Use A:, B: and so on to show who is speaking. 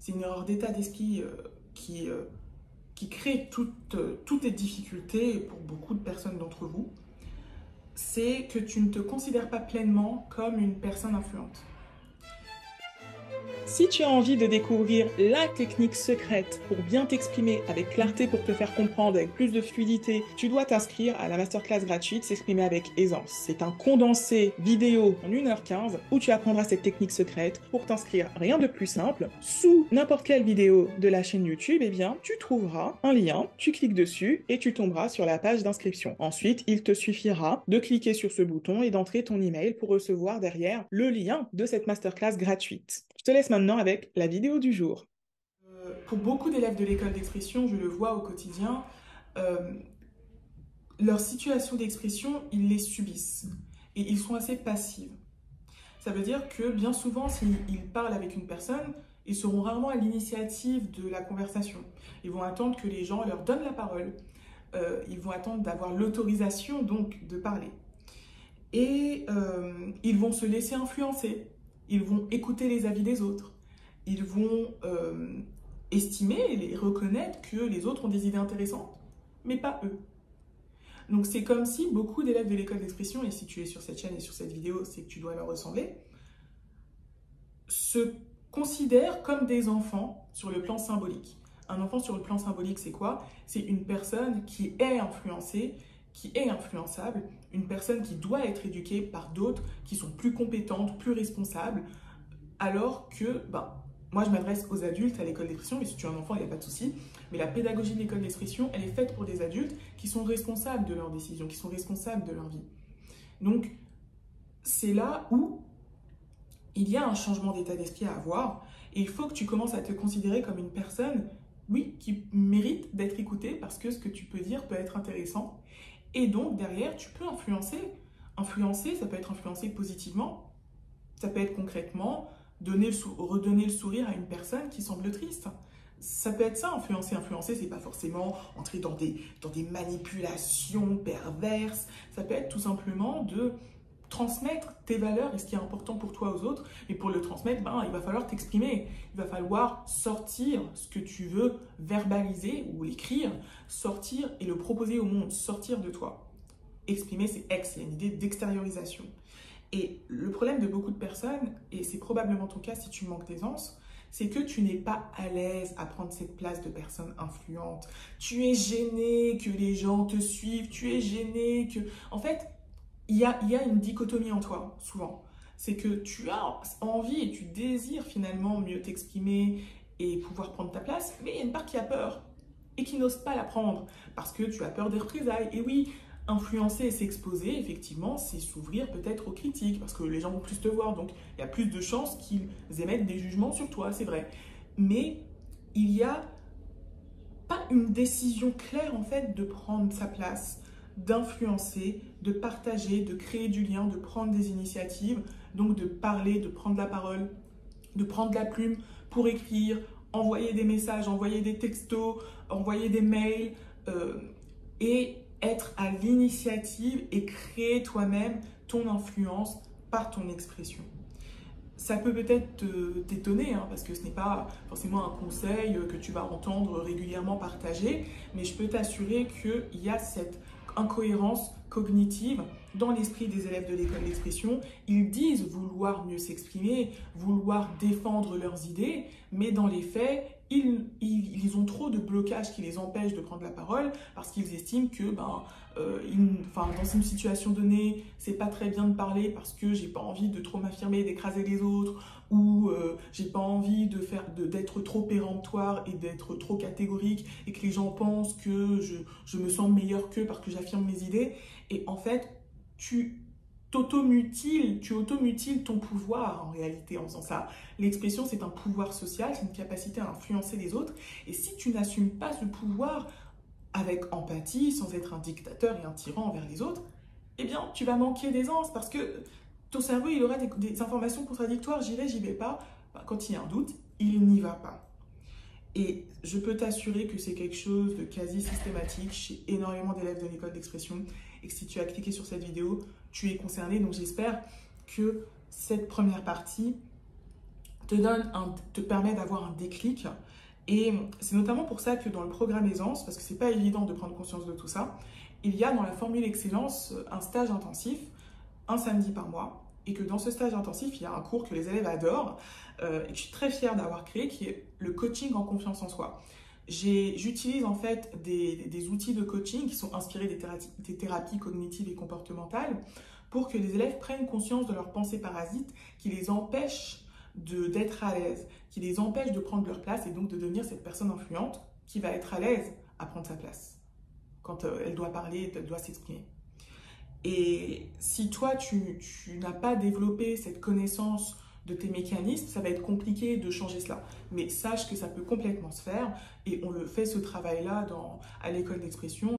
A: c'est une erreur d'état d'esprit qui crée toutes les difficultés pour beaucoup de personnes d'entre vous, c'est que tu ne te considères pas pleinement comme une personne influente. Si tu as envie de découvrir la technique secrète pour bien t'exprimer avec clarté, pour te faire comprendre avec plus de fluidité, tu dois t'inscrire à la masterclass gratuite S'exprimer avec aisance. C'est un condensé vidéo en 1h15 où tu apprendras cette technique secrète. Pour t'inscrire, rien de plus simple. Sous n'importe quelle vidéo de la chaîne YouTube, eh bien, tu trouveras un lien, tu cliques dessus et tu tomberas sur la page d'inscription. Ensuite, il te suffira de cliquer sur ce bouton et d'entrer ton email pour recevoir derrière le lien de cette masterclass gratuite. Je te laisse maintenant avec la vidéo du jour. Pour beaucoup d'élèves de l'école d'expression, je le vois au quotidien, leur situation d'expression, ils les subissent et ils sont assez passifs. Ça veut dire que bien souvent, s'ils parlent avec une personne, ils seront rarement à l'initiative de la conversation. Ils vont attendre que les gens leur donnent la parole. Ils vont attendre d'avoir l'autorisation donc de parler. Et ils vont se laisser influencer. Ils vont écouter les avis des autres. Ils vont estimer et reconnaître que les autres ont des idées intéressantes, mais pas eux. Donc c'est comme si beaucoup d'élèves de l'école d'expression, et si tu es sur cette chaîne et sur cette vidéo, c'est que tu dois leur ressembler, se considèrent comme des enfants sur le plan symbolique. Un enfant sur le plan symbolique, c'est quoi? C'est une personne qui est influencée, qui est influençable, une personne qui doit être éduquée par d'autres qui sont plus compétentes, plus responsables, alors que, moi je m'adresse aux adultes à l'école d'expression, mais si tu es un enfant, il n'y a pas de souci, mais la pédagogie de l'école d'expression, elle est faite pour des adultes qui sont responsables de leurs décisions, qui sont responsables de leur vie. Donc, c'est là où il y a un changement d'état d'esprit à avoir, et il faut que tu commences à te considérer comme une personne, oui, qui mérite d'être écoutée, parce que ce que tu peux dire peut être intéressant, et donc derrière, tu peux influencer. Influencer, ça peut être influencé positivement, ça peut être concrètement redonner le sourire à une personne qui semble triste. Ça peut être ça, influencer. Influencer, c'est pas forcément entrer dans des manipulations perverses. Ça peut être tout simplement de transmettre tes valeurs et ce qui est important pour toi aux autres. Et pour le transmettre, il va falloir t'exprimer. Il va falloir sortir ce que tu veux verbaliser ou l'écrire, sortir et le proposer au monde, sortir de toi. Exprimer, c'est il y a une idée d'extériorisation. Et le problème de beaucoup de personnes, et c'est probablement ton cas si tu manques d'aisance, c'est que tu n'es pas à l'aise à prendre cette place de personne influente. Tu es gêné que les gens te suivent, tu es gêné que... En fait, il y a une dichotomie en toi, souvent. C'est que tu as envie et tu désires finalement mieux t'exprimer et pouvoir prendre ta place, mais il y a une part qui a peur et qui n'ose pas la prendre parce que tu as peur des représailles. Et oui, influencer et s'exposer, effectivement, c'est s'ouvrir peut-être aux critiques parce que les gens vont plus te voir, donc il y a plus de chances qu'ils émettent des jugements sur toi, c'est vrai. Mais il n'y a pas une décision claire en fait de prendre sa place, d'influencer, de partager, de créer du lien, de prendre des initiatives, donc de parler, de prendre la parole, de prendre la plume pour écrire, envoyer des messages, envoyer des textos, envoyer des mails et être à l'initiative et créer toi-même ton influence par ton expression. Ça peut peut-être t'étonner, parce que ce n'est pas forcément un conseil que tu vas entendre régulièrement partager, mais je peux t'assurer qu'il y a cette incohérence cognitive dans l'esprit des élèves de l'école d'expression. Ils disent vouloir mieux s'exprimer, vouloir défendre leurs idées, mais dans les faits, ils ont trop de blocages qui les empêchent de prendre la parole parce qu'ils estiment que dans une situation donnée, c'est pas très bien de parler parce que j'ai pas envie de trop m'affirmer, d'écraser les autres, ou j'ai pas envie d'être trop péremptoire et d'être trop catégorique et que les gens pensent que je me sens meilleur qu'eux parce que j'affirme mes idées. Et en fait, tu automutiles ton pouvoir en réalité en faisant ça. L'expression, c'est un pouvoir social, c'est une capacité à influencer les autres. Et si tu n'assumes pas ce pouvoir avec empathie, sans être un dictateur et un tyran envers les autres, eh bien, tu vas manquer d'aisance parce que ton cerveau, il aura des informations contradictoires. J'y vais pas. Quand il y a un doute, il n'y va pas. Et je peux t'assurer que c'est quelque chose de quasi systématique chez énormément d'élèves de l'école d'expression et que si tu as cliqué sur cette vidéo, tu es concerné. Donc j'espère que cette première partie te permet d'avoir un déclic. Et c'est notamment pour ça que dans le programme Aisance, parce que c'est pas évident de prendre conscience de tout ça, il y a dans la formule Excellence un stage intensif, un samedi par mois, et que dans ce stage intensif, il y a un cours que les élèves adorent, et que je suis très fière d'avoir créé, qui est le coaching en confiance en soi. J'utilise en fait des outils de coaching qui sont inspirés des thérapies cognitives et comportementales pour que les élèves prennent conscience de leurs pensées parasites qui les empêchent d'être à l'aise, qui les empêchent de prendre leur place et donc de devenir cette personne influente qui va être à l'aise à prendre sa place quand elle doit parler, elle doit s'exprimer. Et si toi, tu n'as pas développé cette connaissance de tes mécanismes, ça va être compliqué de changer cela. Mais sache que ça peut complètement se faire et on le fait ce travail-là à l'école d'expression.